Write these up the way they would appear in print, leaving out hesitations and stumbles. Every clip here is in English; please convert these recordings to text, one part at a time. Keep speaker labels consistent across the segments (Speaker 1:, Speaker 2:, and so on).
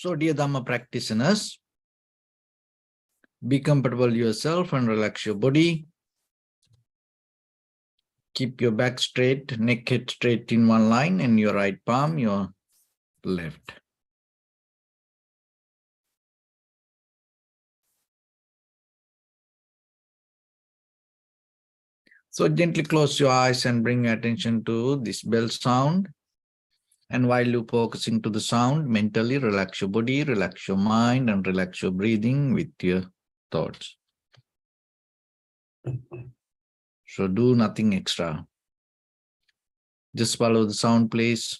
Speaker 1: So, dear Dhamma practitioners, be comfortable yourself and relax your body. Keep your back straight, neck head straight in one line, and your right palm, your left. So gently close your eyes and bring your attention to this bell sound. And while you're focusing to the sound, mentally relax your body, relax your mind, and relax your breathing with your thoughts. So do nothing extra. Just follow the sound, please.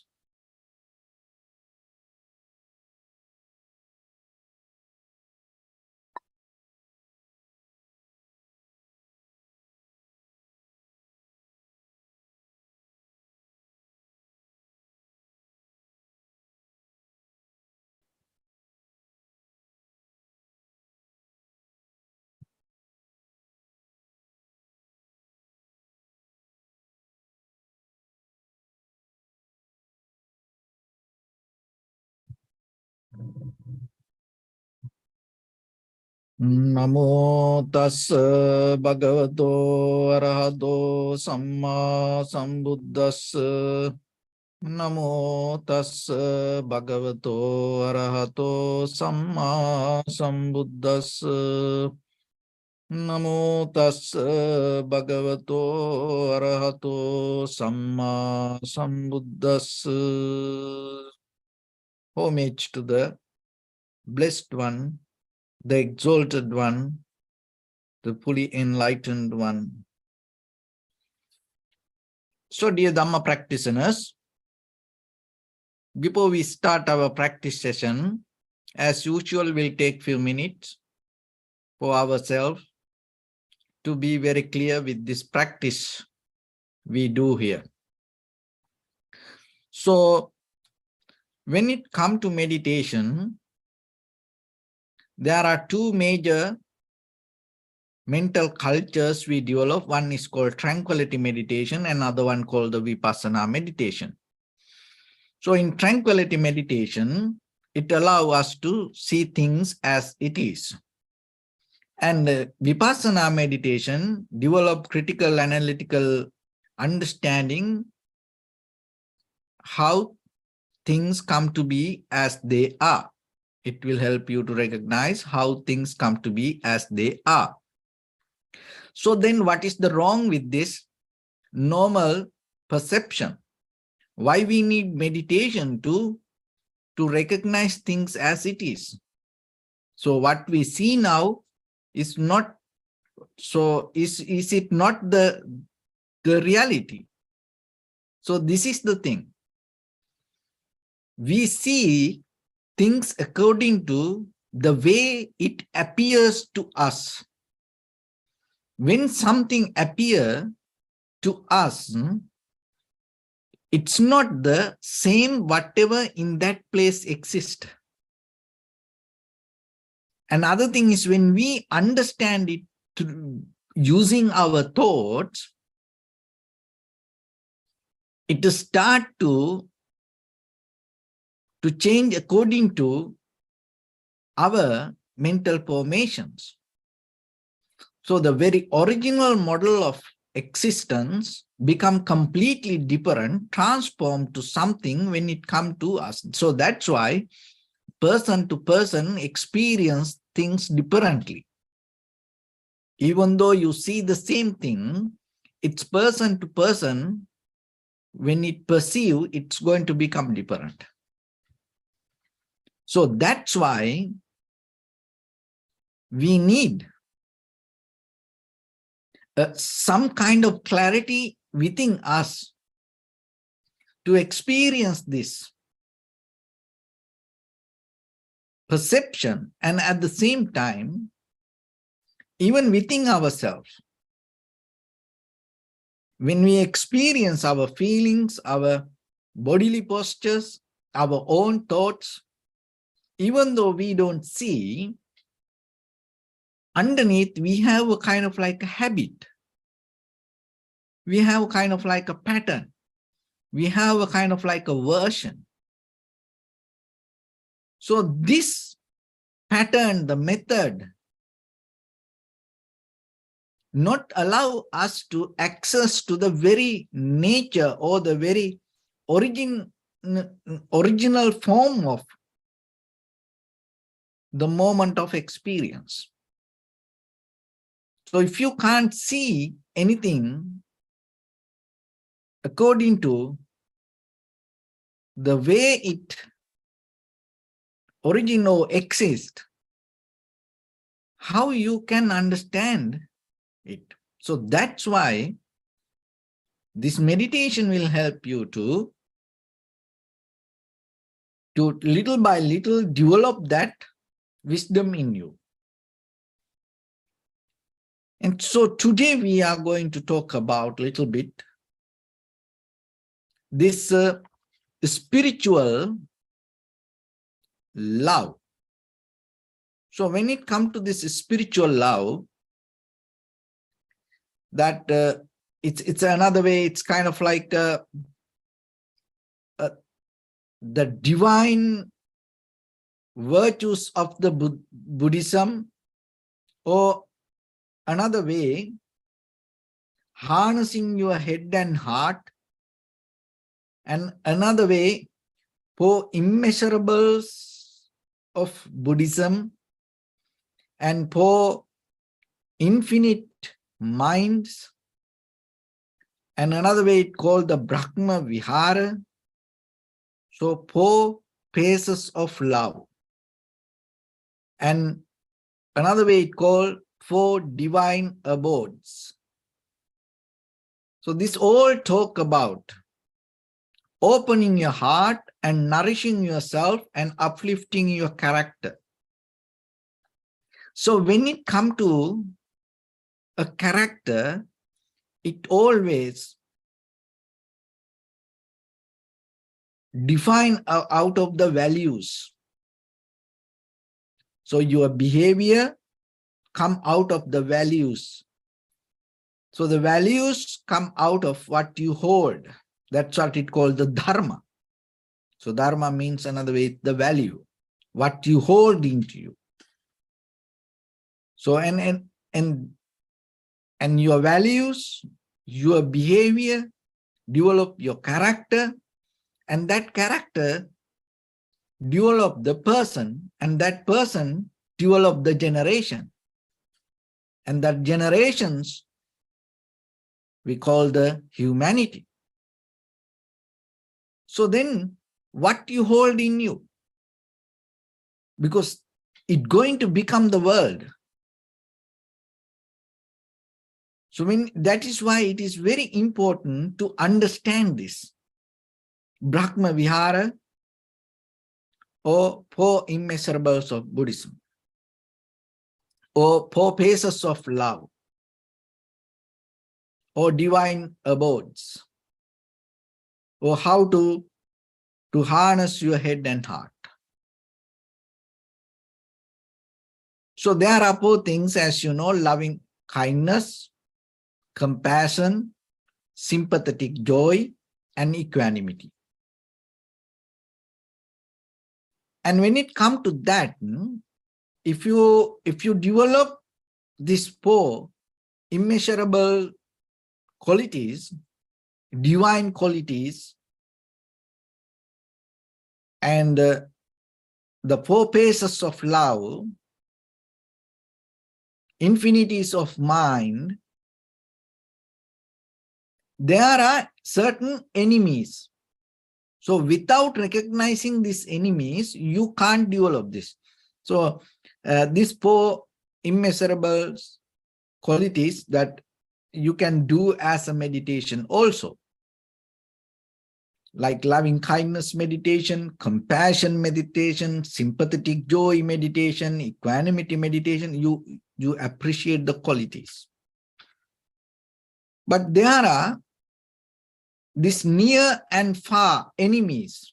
Speaker 1: Namo tassa bhagavato arahato samma sambuddhassa. Namo tassa bhagavato arahato samma sambuddhassa. Namo tassa bhagavato arahato samma sambuddhassa. Homage to the blessed one, the exalted one, the fully enlightened one. So, dear Dhamma practitioners, before we start our practice session, as usual, we'll take few minutes for ourselves to be very clear with this practice we do here. So, when it comes to meditation, there are two major mental cultures we develop. One is called tranquility meditation, another one called the vipassana meditation. So in tranquility meditation, it allows us to see things as it is. And vipassana meditation develop critical analytical understanding how things come to be as they are. It will help you to recognize how things come to be as they are. So then what is the wrong with this normal perception? Why we need meditation to recognize things as it is? So what we see now is not, so is it not the reality? So this is the thing. We see things according to the way it appears to us. When something appears to us, it's not the same whatever in that place exists. Another thing is when we understand it through using our thoughts, it starts to change according to our mental formations. So the very original model of existence become completely different, transformed to something when it comes to us. So that's why person to person experience things differently. Even though you see the same thing, it's person to person, when it perceives, it's going to become different. So that's why we need some kind of clarity within us to experience this perception, and at the same time, even within ourselves, when we experience our feelings, our bodily postures, our own thoughts, even though we don't see, underneath we have a kind of like a habit. We have a kind of like a pattern. We have a kind of like a version. So this pattern, the method, not allow us to access to the very nature or the very original form of the moment of experience. So if you can't see anything according to the way it origin or exist, how you can understand it? So that's why this meditation will help you to little by little develop that wisdom in you. And so today we are going to talk about a little bit this spiritual love. So when it comes to this spiritual love, that it's another way, it's kind of like the divine virtues of the Buddhism, or another way, harnessing your head and heart, and another way, for immeasurables of Buddhism, and for infinite minds, and another way it called the Brahma Vihara. So 4 phases of love, and another way it called 4 divine abodes. So this all talk about opening your heart and nourishing yourself and uplifting your character. So when it comes to a character, it always define out of the values. So your behavior come out of the values. So the values come out of what you hold. That's what it called the Dhamma. So Dharma means another way, the value, what you hold into you. So and your values, your behavior, develop your character, and that character develop the person, and that person develop the generation. And that generations we call the humanity. So then what you hold in you, because it's going to become the world. So that is why it is very important to understand this. Brahma Vihara, or 4 immeasurables of Buddhism, or 4 phases of love, or divine abodes, or how to harness your head and heart. So there are 4 things, as you know: loving kindness, compassion, sympathetic joy, and equanimity. And when it comes to that, if you develop these 4 immeasurable qualities, divine qualities, and the 4 phases of love, infinities of mind, there are certain enemies. So without recognizing these enemies, you can't develop this. So these 4 immeasurable qualities that you can do as a meditation also, like loving kindness meditation, compassion meditation, sympathetic joy meditation, equanimity meditation, you appreciate the qualities. But there are these near and far enemies.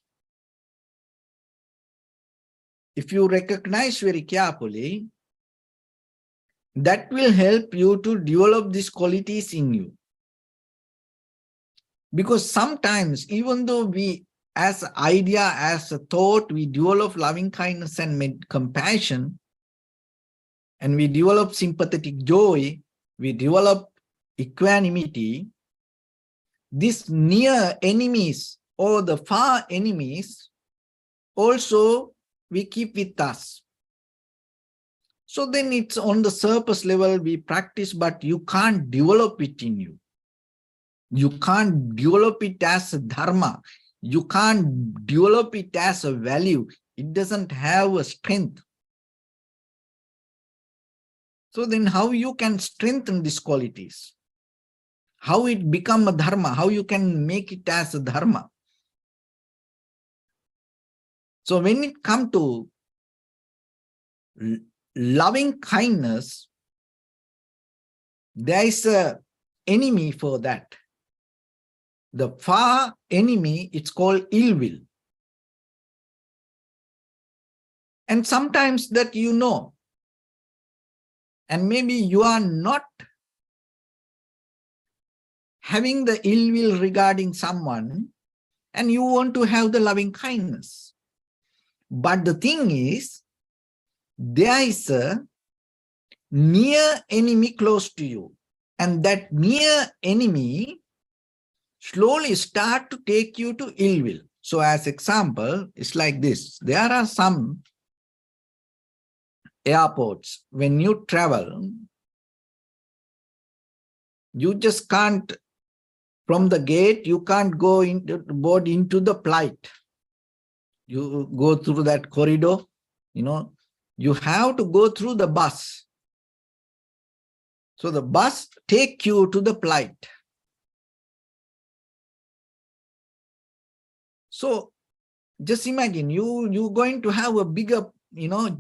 Speaker 1: If you recognize very carefully, that will help you to develop these qualities in you. Because sometimes, even though we as an idea, as a thought, we develop loving kindness and compassion, and we develop sympathetic joy, we develop equanimity. These near enemies or the far enemies also we keep with us. So then it's on the surface level we practice, but you can't develop it in you. You can't develop it as a dharma. You can't develop it as a value. It doesn't have a strength. So then how you can strengthen these qualities? How it become a dharma? How you can make it as a dharma? So when it comes to loving kindness, there is an enemy for that. The far enemy, it's called ill will. And sometimes that you know, and maybe you are not having the ill will regarding someone, and you want to have the loving kindness. But the thing is, there is a near enemy close to you, and that near enemy slowly start to take you to ill will. So as example, it's like this. There are some airports, when you travel, you just can't, from the gate, you can't go board into the flight. You go through that corridor, you have to go through the bus. So the bus take you to the flight. So just imagine you're going to have a bigger,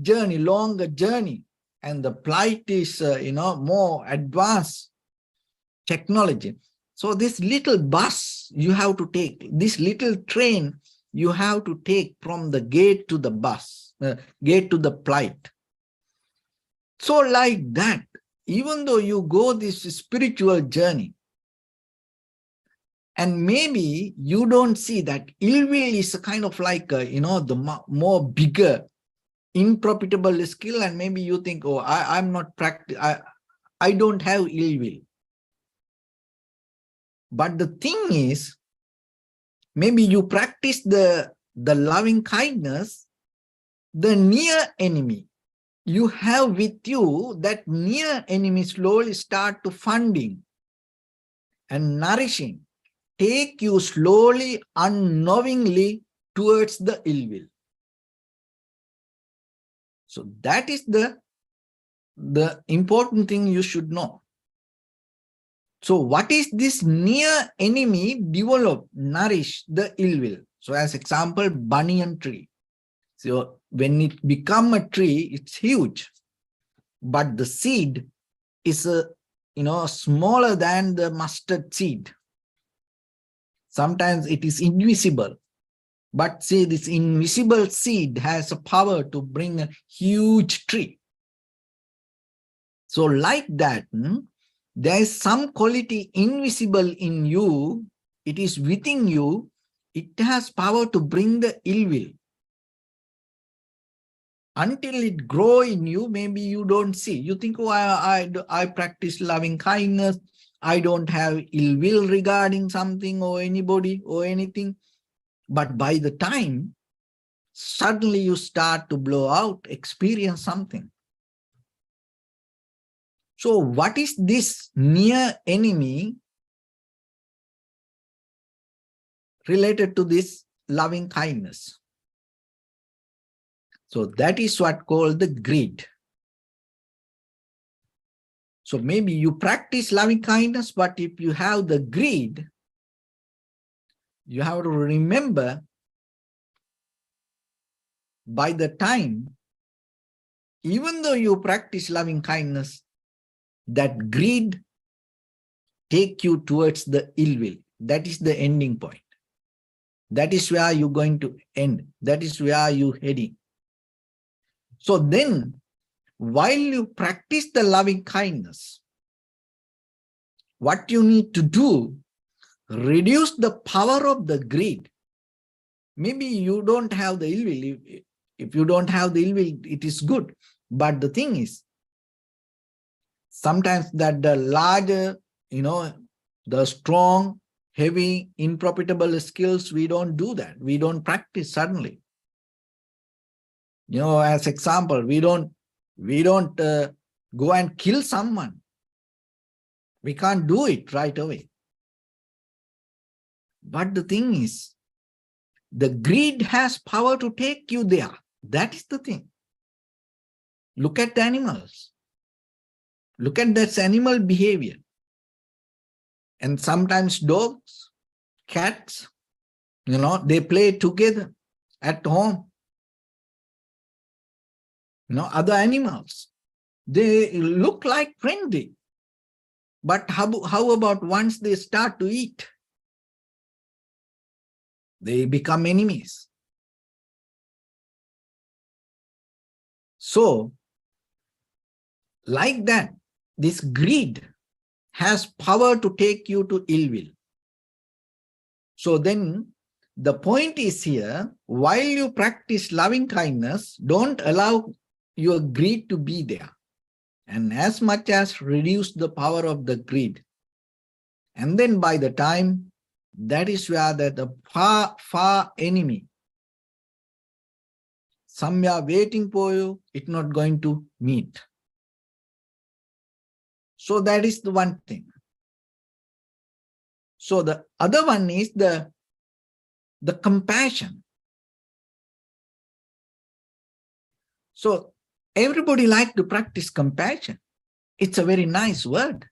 Speaker 1: journey, longer journey, and the flight is, more advanced technology. So this little bus you have to take, this little train you have to take from the gate to the bus, gate to the flight. So like that, even though you go this spiritual journey, and maybe you don't see that ill will is a kind of like, the more bigger, improfitable skill, and maybe you think, oh, I'm not I don't have ill will. But the thing is, maybe you practice the loving kindness, the near enemy you have with you, that near enemy slowly start to funding and nourishing, take you slowly, unknowingly towards the ill will. So that is the important thing you should know. So what is this near enemy develop, nourish the ill will? So as example, banyan tree. So when it become a tree, it's huge, but the seed is smaller than the mustard seed. Sometimes it is invisible, but say this invisible seed has a power to bring a huge tree. So like that, there is some quality invisible in you. It is within you. It has power to bring the ill will. Until it grow in you, maybe you don't see. You think, oh, I practice loving kindness. I don't have ill will regarding something or anybody or anything. But by the time, suddenly you start to blow out, experience something. So what is this near enemy related to this loving kindness? So that is what called the greed. So maybe you practice loving kindness, but if you have the greed, you have to remember, by the time, even though you practice loving kindness, that greed take you towards the ill will. That is the ending point. That is where you're going to end. That is where you're heading. So then, while you practice the loving kindness, what you need to do, reduce the power of the greed. Maybe you don't have the ill will. If you don't have the ill will, it is good. But the thing is, sometimes that the larger, the strong, heavy, unprofitable skills, we don't do that. We don't practice suddenly. As example, we don't go and kill someone. We can't do it right away. But the thing is, the greed has power to take you there. That is the thing. Look at the animals. Look at that animal behavior. And sometimes dogs, cats, they play together at home. Other animals, they look like friendly. But how about once they start to eat? They become enemies. So, like that, this greed has power to take you to ill will. So then, the point is here, while you practice loving kindness, don't allow your greed to be there. And as much as reduce the power of the greed. And then by the time, that is where the far enemy, somewhere waiting for you, it's not going to meet. So that is the one thing. So the other one is the compassion. So everybody likes to practice compassion. It's a very nice word.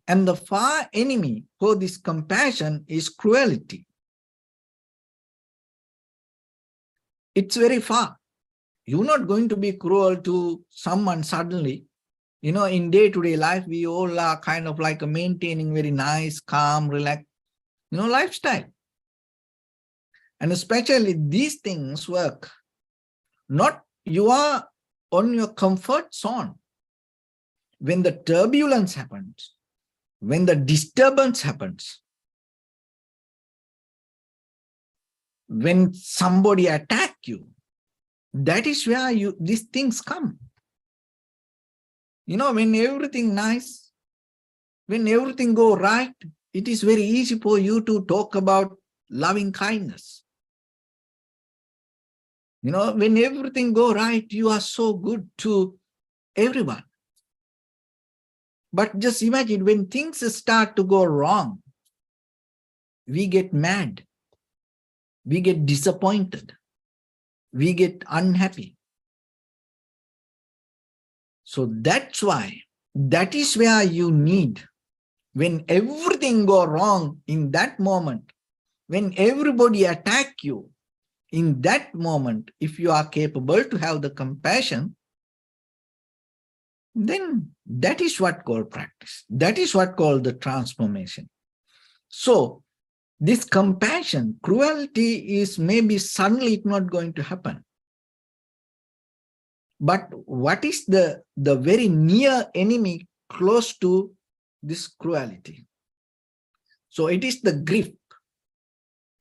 Speaker 1: And the far enemy for this compassion is cruelty. It's very far. You're not going to be cruel to someone suddenly. In day-to-day life, we all are kind of like maintaining very nice, calm, relaxed, lifestyle. And especially these things work. Not you are on your comfort zone. When the turbulence happens, when the disturbance happens, when somebody attack you, that is where these things come. When everything nice, when everything go right, it is very easy for you to talk about loving kindness. When everything go right, you are so good to everyone. But just imagine when things start to go wrong, we get mad, we get disappointed, we get unhappy. So that's why, that is where you need, when everything go wrong in that moment, when everybody attack you, in that moment, if you are capable to have the compassion, then that is what called practice. That is what called the transformation. So this compassion, cruelty is maybe suddenly not going to happen. But what is the very near enemy close to this cruelty? So it is the grief.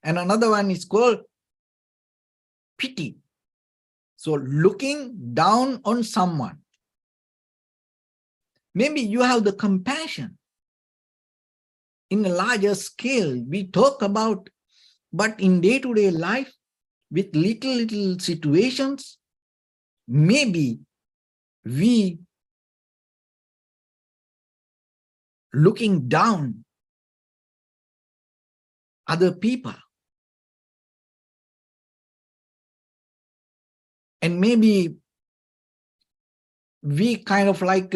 Speaker 1: And another one is called pity. So looking down on someone. Maybe you have the compassion. In a larger scale, we talk about, but in day-to-day life, with little situations, maybe we looking down other people. And maybe we kind of like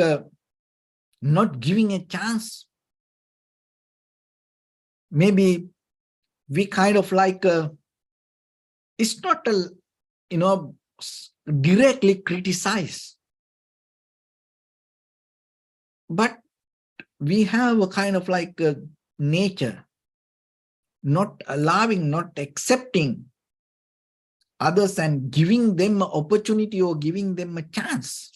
Speaker 1: not giving a chance. Maybe we kind of like, it's not directly criticize, but we have a kind of like a nature, not allowing, not accepting others and giving them an opportunity or giving them a chance.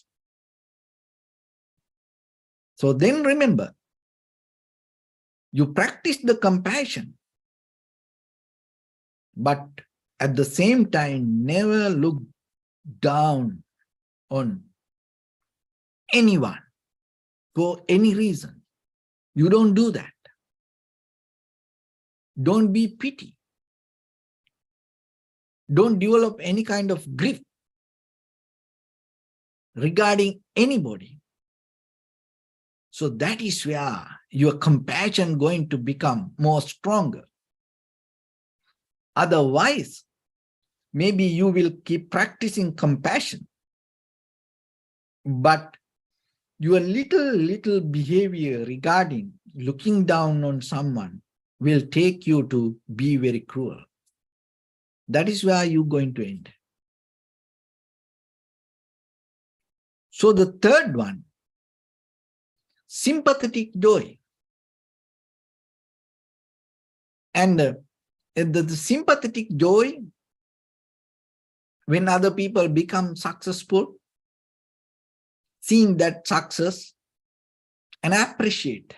Speaker 1: So then remember, you practice the compassion. but at the same time, never look down on anyone for any reason. You don't do that. Don't be pity. Don't develop any kind of grief regarding anybody. So that is where your compassion going to become more stronger. Otherwise, maybe you will keep practicing compassion, but your little behavior regarding looking down on someone will take you to be very cruel. That is where you're going to end. So the third one, sympathetic joy. And the sympathetic joy, when other people become successful, seeing that success and appreciate,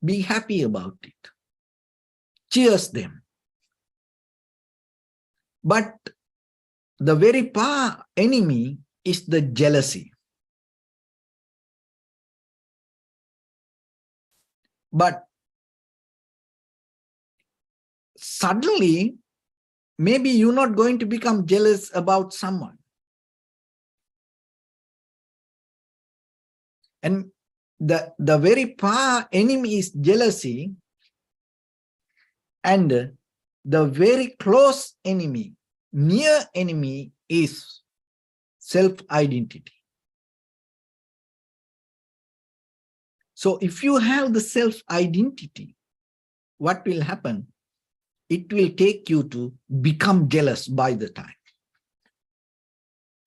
Speaker 1: be happy about it, cheers them. But the very enemy is the jealousy. But suddenly, maybe you're not going to become jealous about someone. And the very enemy is jealousy, and the very close enemy, near enemy, is self-identity. So if you have the self-identity, what will happen? It will take you to become jealous by the time.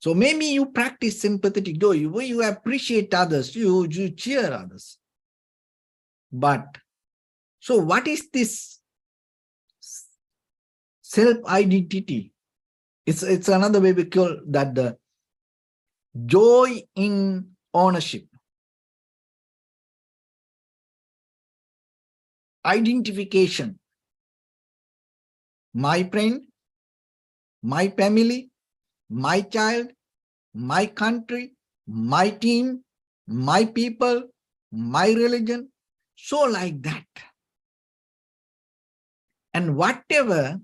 Speaker 1: So maybe you practice sympathetic joy, you appreciate others, you cheer others. But, so what is this self-identity? It's another way we call that the joy in ownership. Identification. My friend, my family, my child, my country, my team, my people, my religion. So like that. And whatever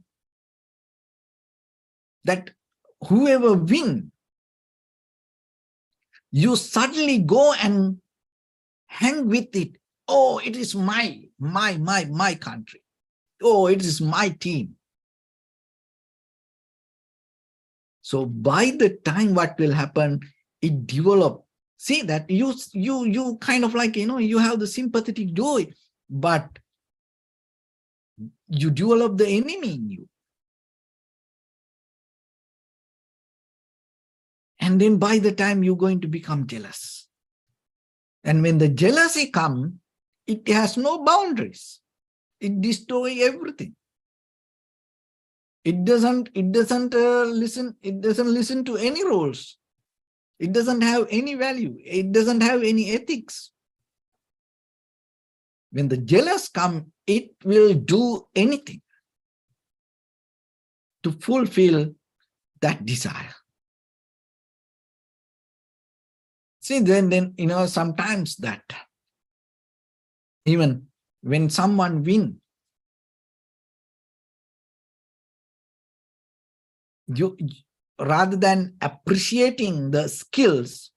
Speaker 1: that whoever win, you suddenly go and hang with it. Oh, it is my country. Oh, it is my team. So by the time what will happen, it develop. See that you kind of like, you have the sympathetic joy, but you develop the enemy in you. And then by the time you're going to become jealous. And when the jealousy comes, it has no boundaries. It destroys everything. It doesn't listen to any rules. It doesn't have any value. It doesn't have any ethics. When the jealous come, it will do anything to fulfill that desire. See, then sometimes that even when someone wins, you rather than appreciating the skills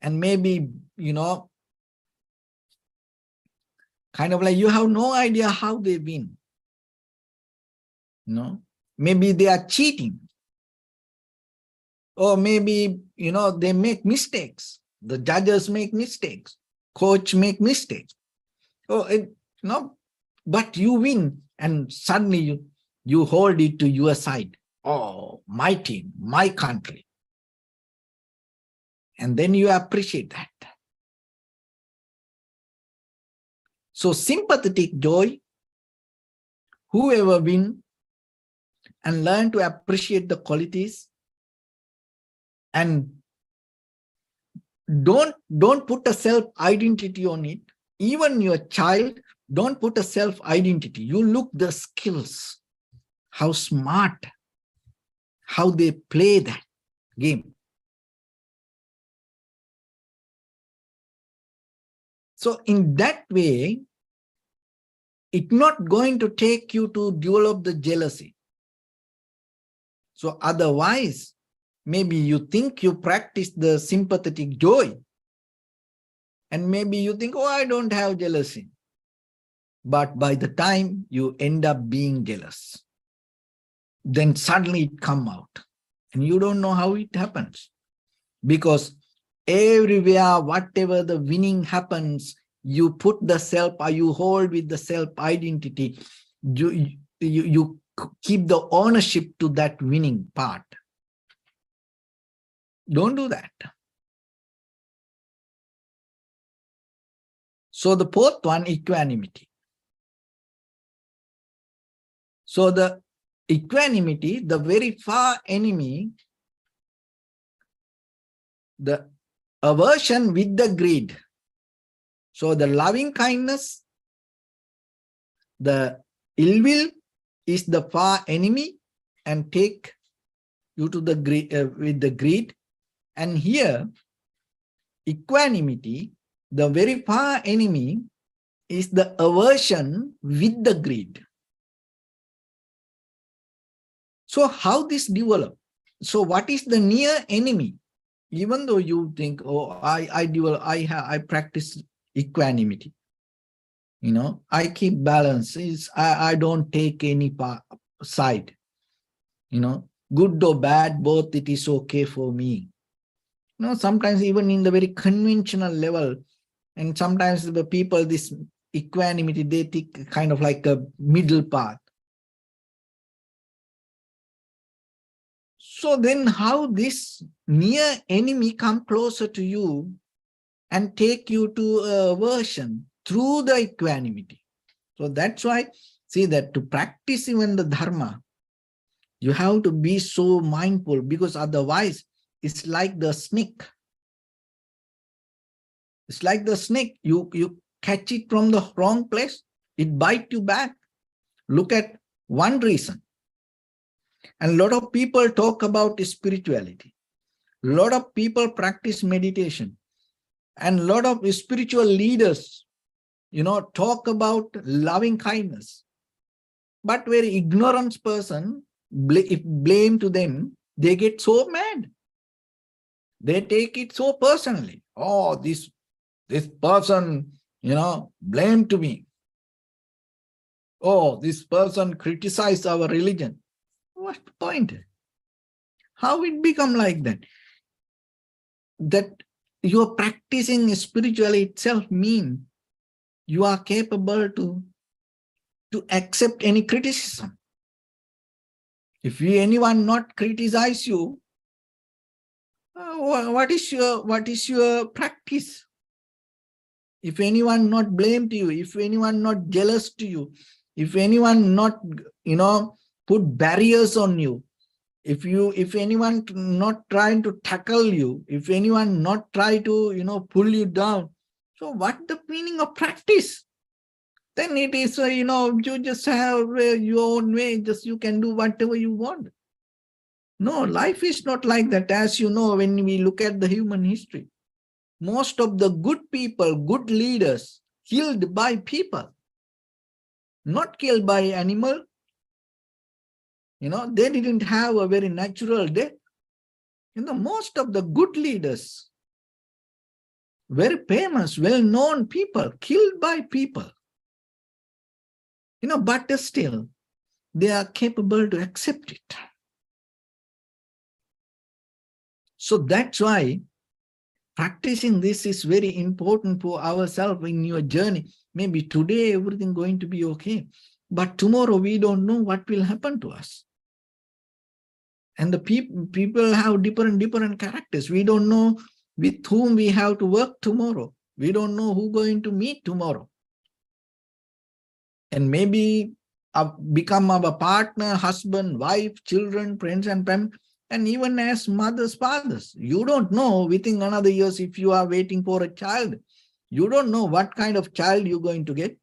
Speaker 1: and maybe, kind of like you have no idea how they win. Maybe they are cheating. Or maybe, they make mistakes. The judges make mistakes. Coach make mistakes. But you win and suddenly you hold it to your side. Oh, my team, my country. And then you appreciate that. So sympathetic joy, whoever win and learn to appreciate the qualities, and don't put a self-identity on it. Even your child, Don't put a self-identity. You look the skills, how smart, how they play that game. So in that way, it's not going to take you to develop the jealousy. So otherwise, maybe you think you practice the sympathetic joy, and maybe you think, oh, I don't have jealousy. But by the time you end up being jealous, then suddenly it comes out. And you don't know how it happens. Because everywhere, whatever the winning happens, you put the self, or you hold with the self-identity. You keep the ownership to that winning part. Don't do that. So the fourth one, equanimity. So the equanimity, the very far enemy, the aversion with the greed. So the loving kindness, the ill will is the far enemy and take you to the greed, with the greed. And here, equanimity, the very far enemy is the aversion with the greed. So how this develop? So what is the near enemy? Even though you think, oh, I practice equanimity, you know, I keep balance. I don't take any side, you know, good or bad, both it is okay for me. You know, sometimes even in the very conventional level, and sometimes the people, this equanimity, they take kind of like a middle path. So then how this near enemy come closer to you and take you to aversion through the equanimity? So that's why, see that to practice even the Dharma, you have to be so mindful, because otherwise it's like the snake. It's like the snake. You catch it from the wrong place, it bites you back. Look at one reason. And a lot of people talk about spirituality. A lot of people practice meditation. And a lot of spiritual leaders, you know, talk about loving kindness. But very ignorant person, if blame to them, they get so mad. They take it so personally. Oh, this person, you know, blame to me. Oh, this person criticized our religion. What's the point? How it become like that? That you're practicing spiritually itself means you are capable to accept any criticism. If anyone not criticize you, what is your practice? If anyone not blame to you, if anyone not jealous to you, if anyone not, you know, put barriers on you, if anyone not trying to tackle you, if anyone not try to, you know, pull you down, so what the meaning of practice? Then it is, you know, you just have your own way, just you can do whatever you want. No, life is not like that. As you know, when we look at the human history, most of the good people, good leaders, killed by people, not killed by animal. You know, they didn't have a very natural death. You know, most of the good leaders, very famous, well-known people, killed by people. You know, but still, they are capable to accept it. So that's why practicing this is very important for ourselves in your journey. Maybe today everything going to be okay, but tomorrow we don't know what will happen to us. And the people have different characters. We don't know with whom we have to work tomorrow. We don't know who going to meet tomorrow. And maybe become our partner, husband, wife, children, friends and family, and even as mothers, fathers. You don't know within another years if you are waiting for a child. You don't know what kind of child you're going to get.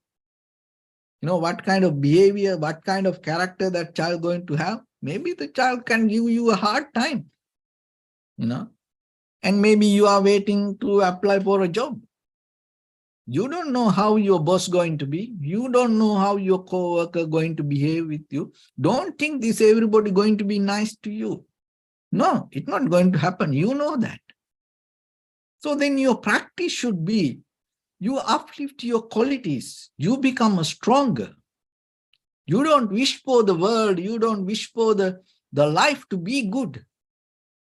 Speaker 1: what kind of behavior, what kind of character that child going to have. Maybe the child can give you a hard time, and maybe you are waiting to apply for a job. You don't know how your boss going to be. You don't know how your co-worker going to behave with you. Don't think this everybody going to be nice to you. No, it's not going to happen. You know that. So then your practice should be, you uplift your qualities. You become stronger. You don't wish for the world. You don't wish for the life to be good.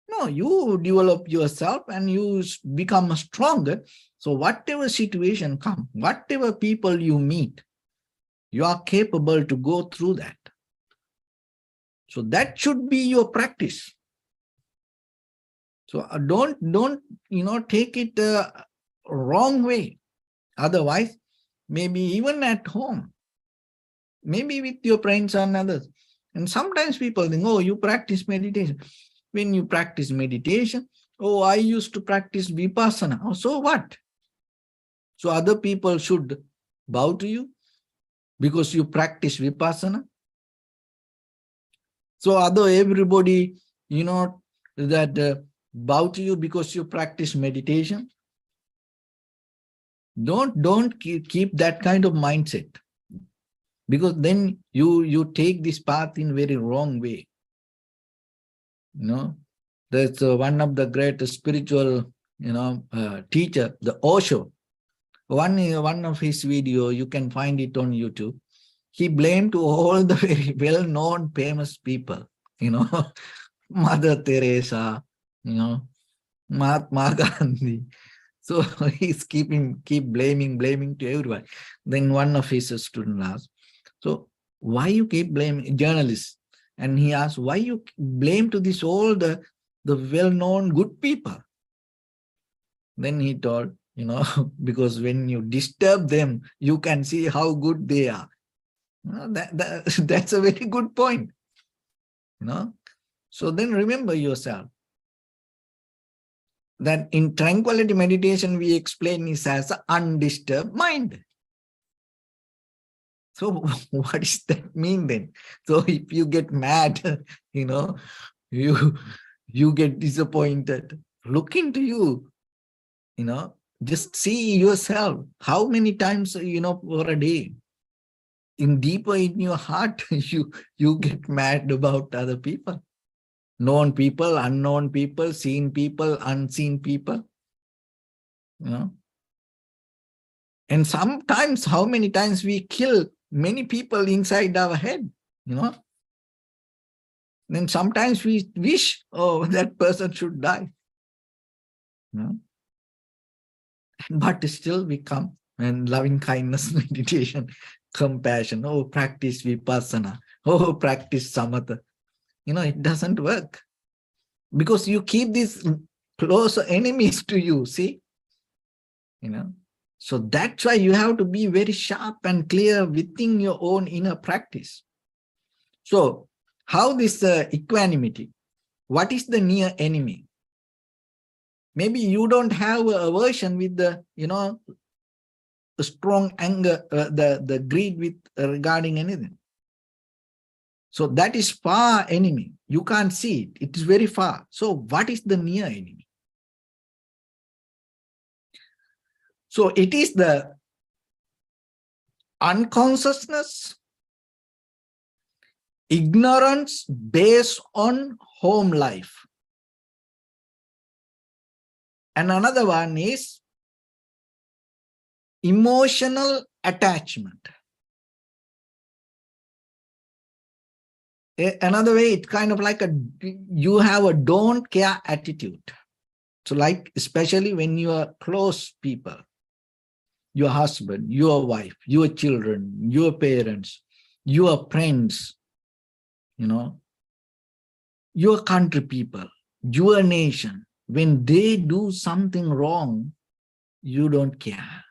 Speaker 1: No, you develop yourself and you become stronger. So whatever situation comes, whatever people you meet, you are capable to go through that. So that should be your practice. So don't take it wrong way. Otherwise, maybe even at home, maybe with your friends and others. And sometimes people think, oh, you practice meditation. When you practice meditation, oh, I used to practice vipassana. Oh, so what? So other people should bow to you because you practice vipassana. So everybody, that bow to you because you practice meditation. Don't keep that kind of mindset, because then you take this path in very wrong way. That's one of the great spiritual teacher, the Osho. One of his video, you can find it on YouTube. He blamed to all the very well-known famous people, Mother Teresa, Mahatma Gandhi. So he's keep blaming to everyone. Then one of his students asked, so why you keep blaming journalists? And he asked, why you blame to this all the well-known good people? Then he told, because when you disturb them, you can see how good they are. That's a very good point. So then remember yourself that in tranquility meditation, we explain this as an undisturbed mind. So what does that mean then? So if you get mad, you get disappointed, look into you, just see yourself. How many times, for a day, deeper in your heart, you get mad about other people, known people, unknown people, seen people, unseen people, And sometimes, how many times we kill many people inside our head, Then sometimes we wish, oh, that person should die. But still we come and loving kindness, meditation, compassion, oh, practice vipassana, oh, practice samatha. It doesn't work. Because you keep these close enemies to you, see? So that's why you have to be very sharp and clear within your own inner practice. So how this equanimity, what is the near enemy? Maybe you don't have a aversion with the, the strong anger, the greed with regarding anything. So that is far enemy. You can't see it. It is very far. So what is the near enemy? So it is the unconsciousness, ignorance based on home life. And another one is emotional attachment. Another way, it's kind of like you have a don't care attitude. So like, especially when you are close people, your husband, your wife, your children, your parents, your friends, your country people, your nation, when they do something wrong, you don't care.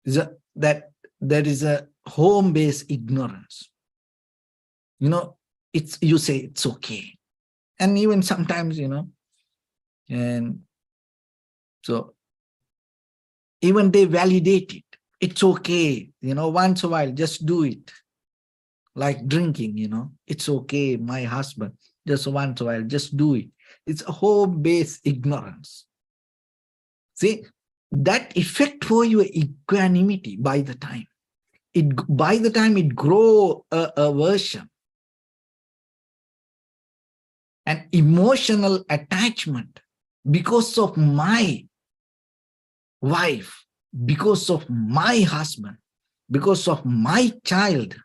Speaker 1: That is a home-based ignorance. You say it's okay. And even sometimes, and so even they validate it. It's okay, once a while, just do it. Like drinking, it's okay, my husband, just once a while, just do it. It's a home-based ignorance. See, that effect for your equanimity by the time it grow a aversion and emotional attachment because of my wife, because of my husband, because of my child,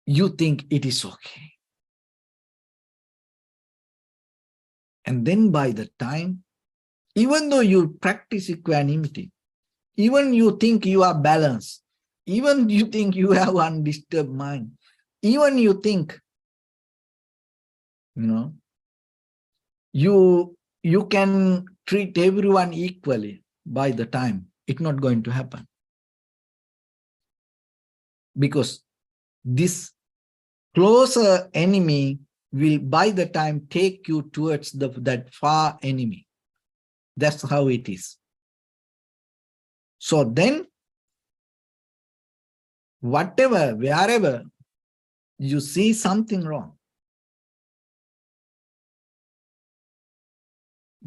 Speaker 1: you think it is okay. And then by the time, even though you practice equanimity, even you think you are balanced, even you think you have undisturbed mind, even you think, you can treat everyone equally, by the time, it's not going to happen. Because this closer enemy will by the time take you towards that far enemy. That's how it is. So then, wherever you see something wrong,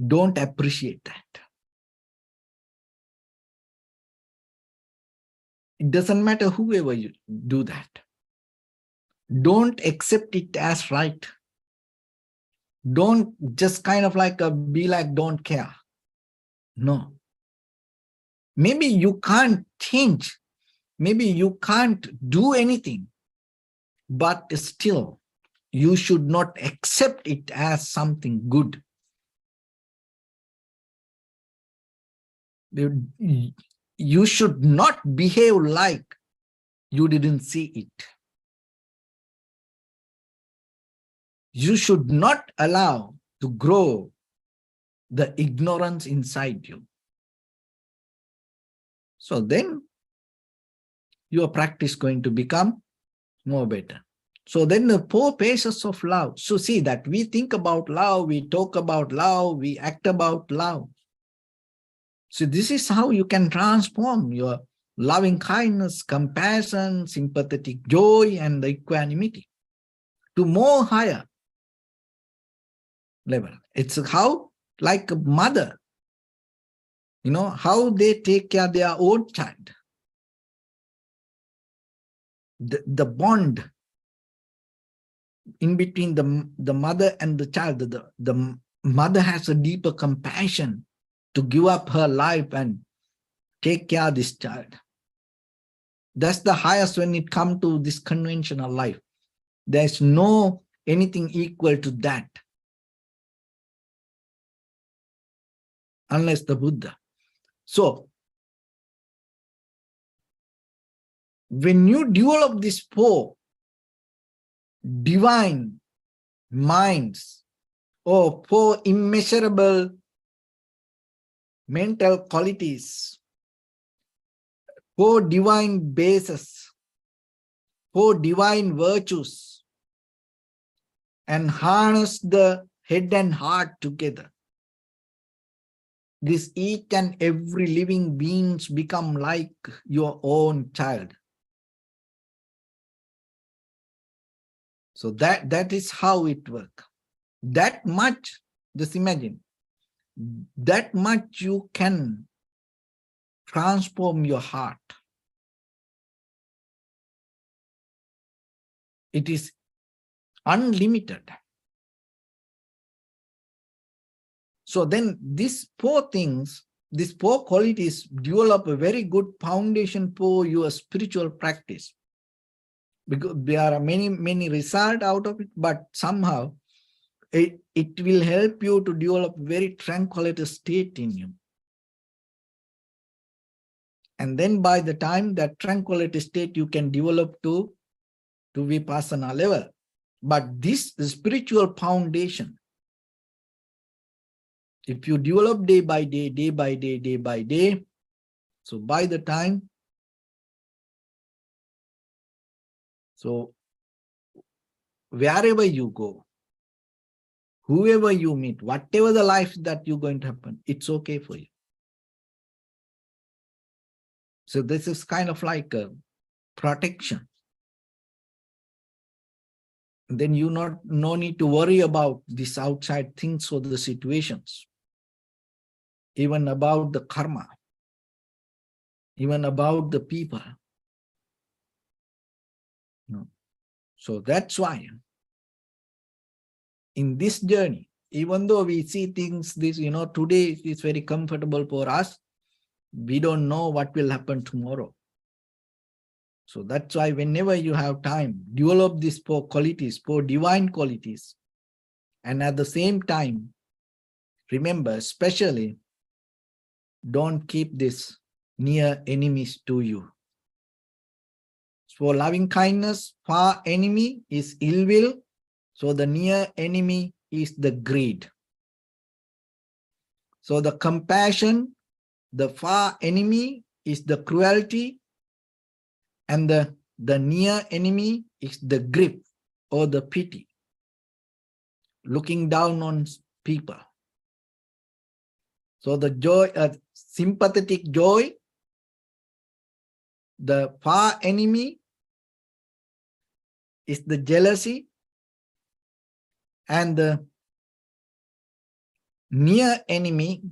Speaker 1: don't appreciate that. It doesn't matter whoever you do that. Don't accept it as right. Don't just kind of be like, don't care. No. Maybe you can't change. Maybe you can't do anything. But still, you should not accept it as something good. You should not behave like you didn't see it. You should not allow to grow the ignorance inside you. So then your practice is going to become more better. So then the 4 phases of love. So see that we think about love, we talk about love, we act about love. So this is how you can transform your loving kindness, compassion, sympathetic joy, and the equanimity to more higher level. It's how, like a mother, how they take care of their own child. The bond in between the mother and the child, the mother has a deeper compassion to give up her life and take care of this child. That's the highest when it comes to this conventional life. There's no anything equal to that, unless the Buddha. So, when you develop these 4 divine minds or 4 immeasurable mental qualities, 4 divine bases, 4 divine virtues, and harness the head and heart together, this each and every living beings become like your own child. So that is how it works. That much, just imagine, that much you can transform your heart. It is unlimited. So then these 4 things, these 4 qualities develop a very good foundation for your spiritual practice. Because there are many results out of it, but somehow it will help you to develop very tranquility state in you. And then by the time that tranquility state you can develop to vipassana level. But this spiritual foundation, if you develop day by day, day by day, day by day, so by the time, so wherever you go, whoever you meet, whatever the life that you're going to happen, it's okay for you. So this is kind of like a protection. Then you no need to worry about these outside things or the situations, even about the karma, even about the people. No. So that's why in this journey, even though we see things, today is very comfortable for us, we don't know what will happen tomorrow. So that's why whenever you have time, develop these four qualities, four divine qualities. And at the same time, remember, especially, don't keep this near enemies to you. For loving kindness, far enemy is ill will. So the near enemy is the greed. So the compassion, the far enemy is the cruelty, and the near enemy is the grip or the pity, looking down on people. So the joy, sympathetic joy, the far enemy is the jealousy, and the near enemy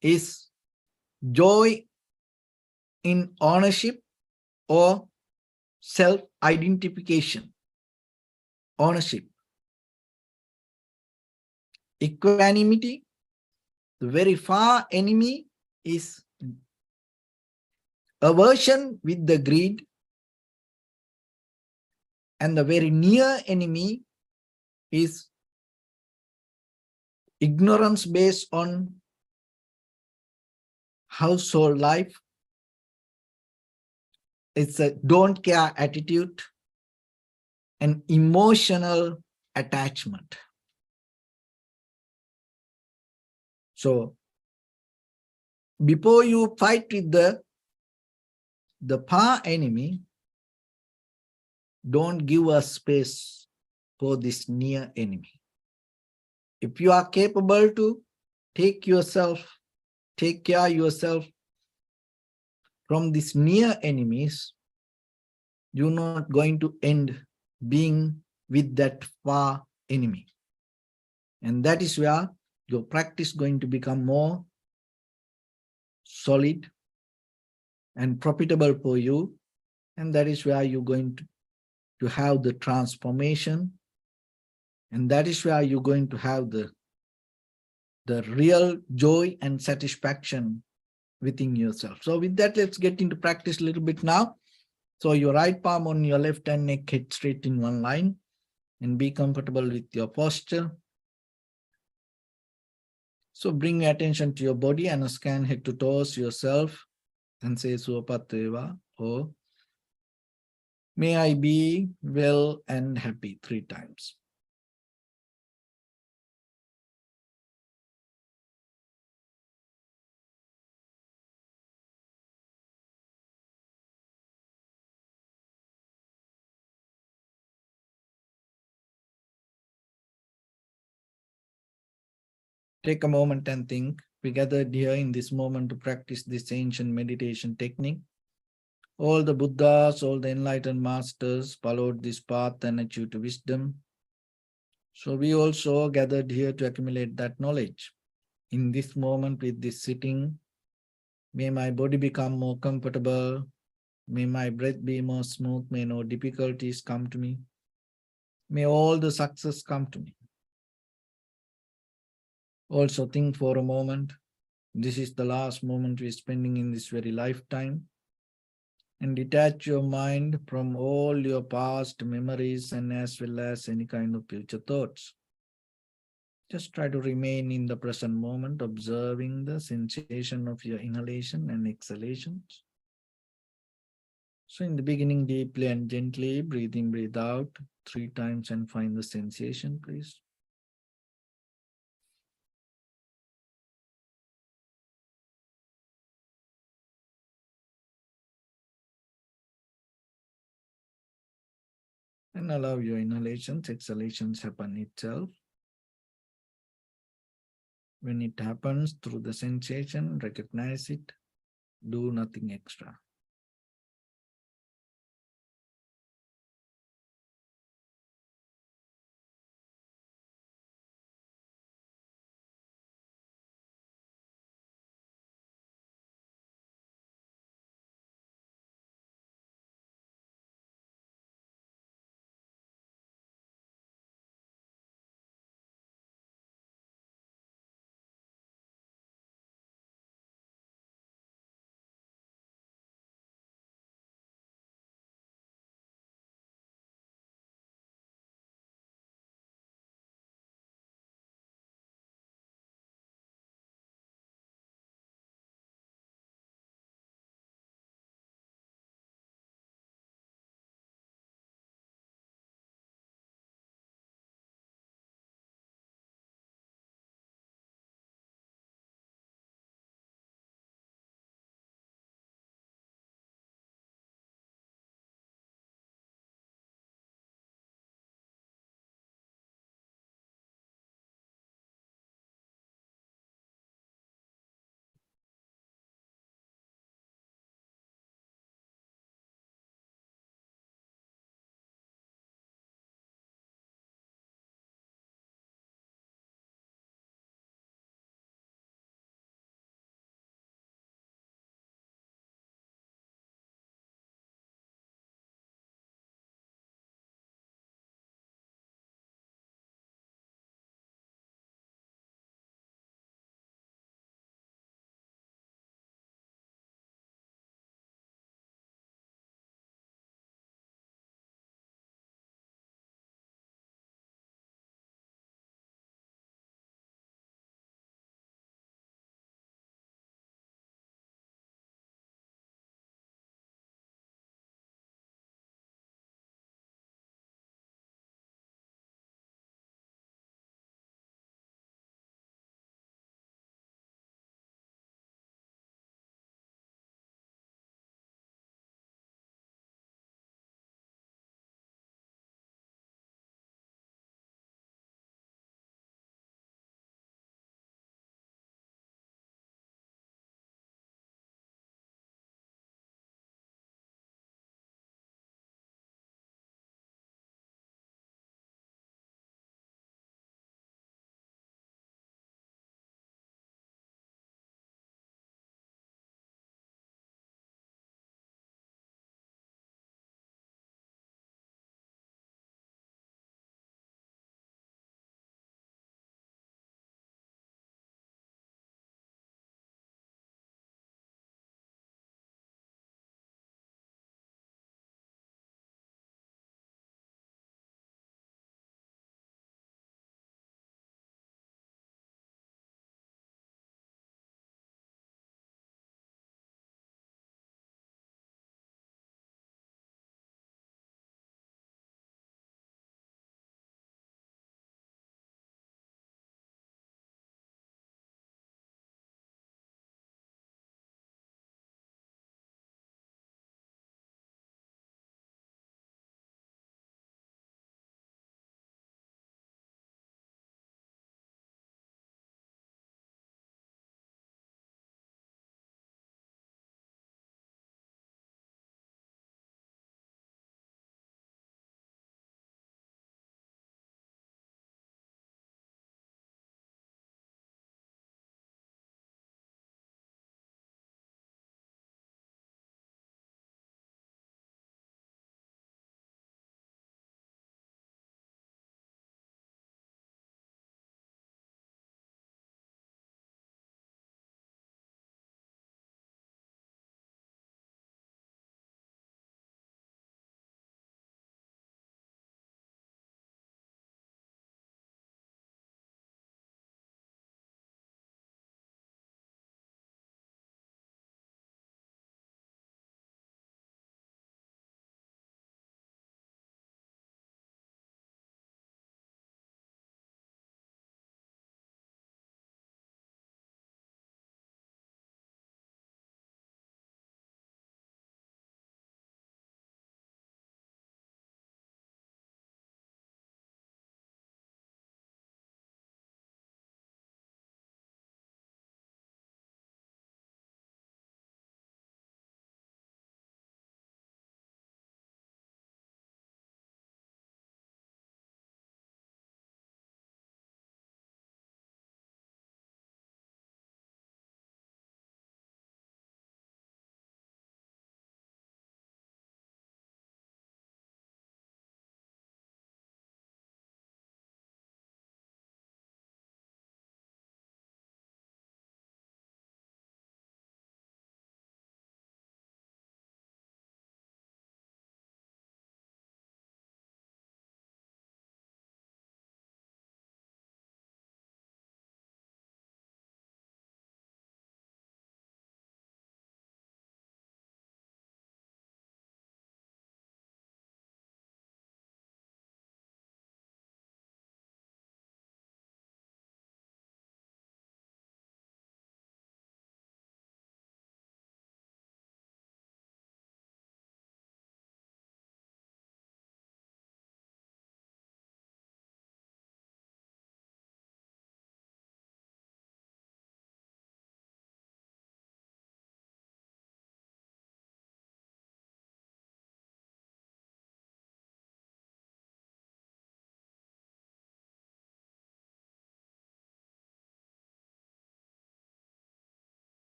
Speaker 1: is joy in ownership or self-identification. Ownership. Equanimity, the very far enemy is aversion with the greed, and the very near enemy is ignorance based on household life. It's a don't care attitude and emotional attachment. So before you fight with the far enemy, don't give a space for this near enemy. If you are capable to take care yourself from these near enemies, you're not going to end being with that far enemy. And that is where your practice is going to become more solid and profitable for you. And that is where you're going to have the transformation. And that is where you're going to have the real joy and satisfaction within yourself. So with that, let's get into practice a little bit now. So your right palm on your left hand, neck, head straight in one line, and be comfortable with your posture. So bring your attention to your body and scan head to toes yourself and say Suapateva, or may I be well and happy 3 times. Take a moment and think. We gathered here in this moment to practice this ancient meditation technique. All the Buddhas, all the enlightened masters followed this path and achieved wisdom. So we also gathered here to accumulate that knowledge. In this moment with this sitting, may my body become more comfortable. May my breath be more smooth. May no difficulties come to me. May all the success come to me. Also think for a moment. This is the last moment we're spending in this very lifetime. And detach your mind from all your past memories and as well as any kind of future thoughts. Just try to remain in the present moment, observing the sensation of your inhalation and exhalations. So in the beginning, deeply and gently, breathe in, breathe out 3 times and find the sensation, please. And allow your inhalations, exhalations happen itself. When it happens through the sensation, recognize it Do nothing extra.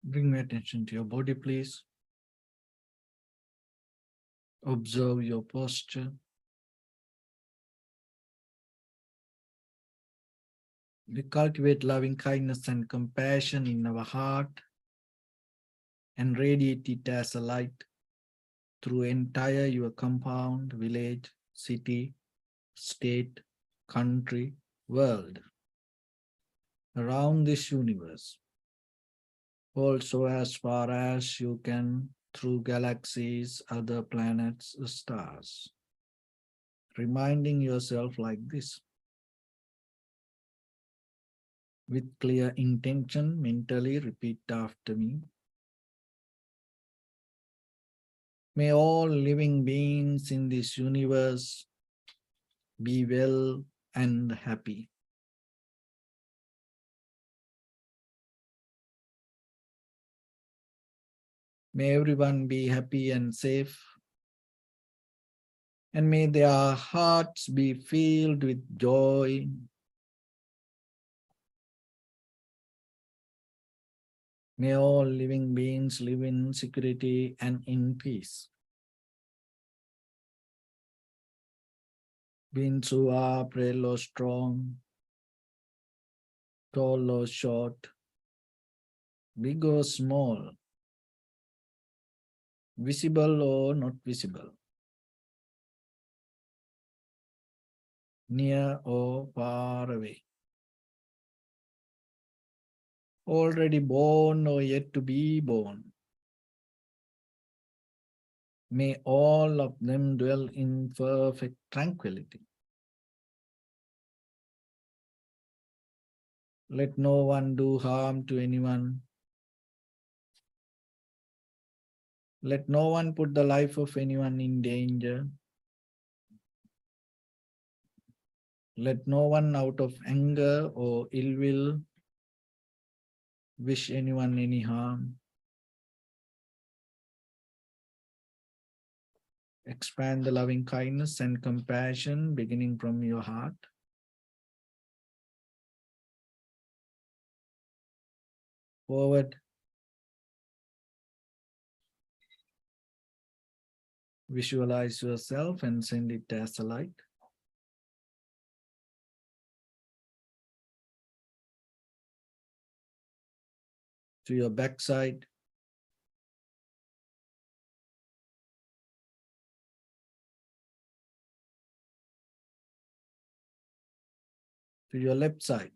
Speaker 1: Bring my attention to your body, please. Observe your posture. We cultivate loving kindness and compassion in our heart and radiate it as a light through entire your compound, village, city, state, country, world, around this universe. Also as far as you can through galaxies, other planets, stars. Reminding yourself like this. With clear intention, mentally repeat after me. May all living beings in this universe be well and happy. May everyone be happy and safe. And may their hearts be filled with joy. May all living beings live in security and in peace. Beings who are frail or strong, tall or short, big or small, visible or not visible, near or far away, already born or yet to be born. May all of them dwell in perfect tranquility. Let no one do harm to anyone. Let no one put the life of anyone in danger. Let no one out of anger or ill will wish anyone any harm. Expand the loving kindness and compassion beginning from your heart. Forward. Visualize yourself and send it as a light. To your backside. To your left side.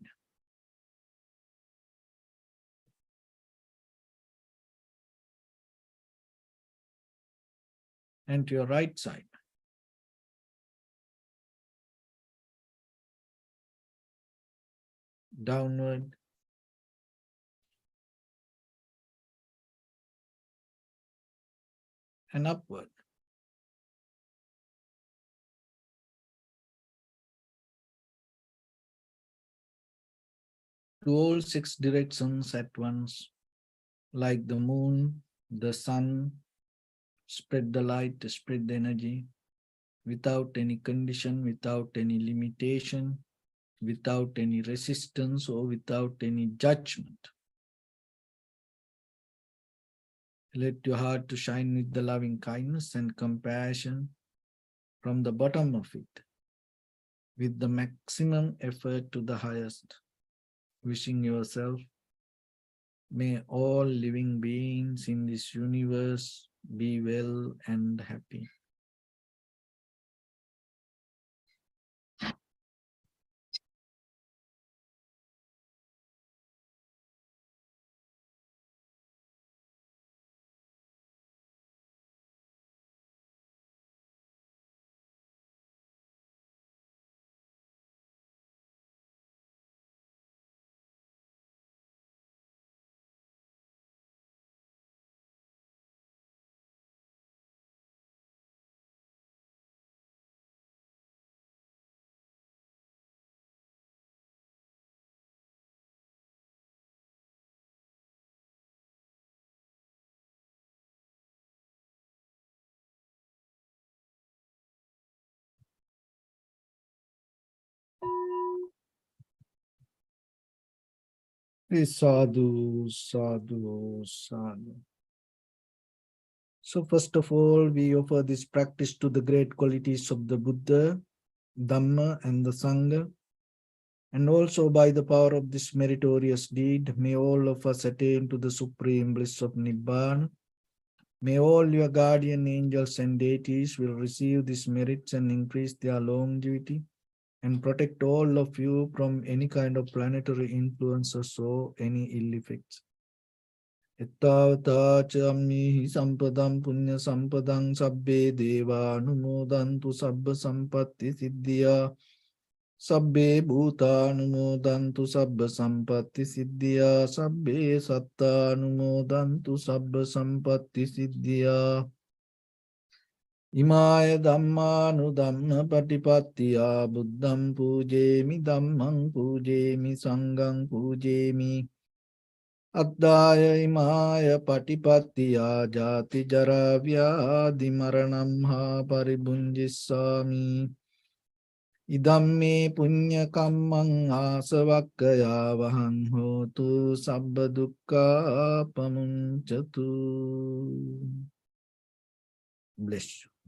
Speaker 1: And to your right side. Downward. And upward. To all 6 directions at once, like the moon, the sun, spread the light, spread the energy, without any condition, without any limitation, without any resistance or without any judgment. Let your heart to shine with the loving kindness and compassion from the bottom of it, with the maximum effort to the highest, wishing yourself, may all living beings in this universe be well and happy. Sadhu, sadhu, sadhu. So first of all, we offer this practice to the great qualities of the Buddha, Dhamma and the Sangha. And also by the power of this meritorious deed, may all of us attain to the supreme bliss of Nibbana. May all your guardian angels and deities will receive these merits and increase their longevity and protect all of you from any kind of planetary influences or any ill effects. Ittavata chammihi sampadam punya sampadam sabbe deva anumodantu sabba sampatti siddhya sabbe bhuta anumodantu sabba sampatti siddhya sabbe satta anumodantu sabba sampatti siddhya Imaya dhammanu dhamma patipattiya buddham pujemi dhammam pujemi sangham pujemi Addaya imaya patipattiya jati jara vyadi maranam ha paribunjissami Idamme punya kammang asavakkaya vahang hotu sabba dukkha pamuncatu. Bless you.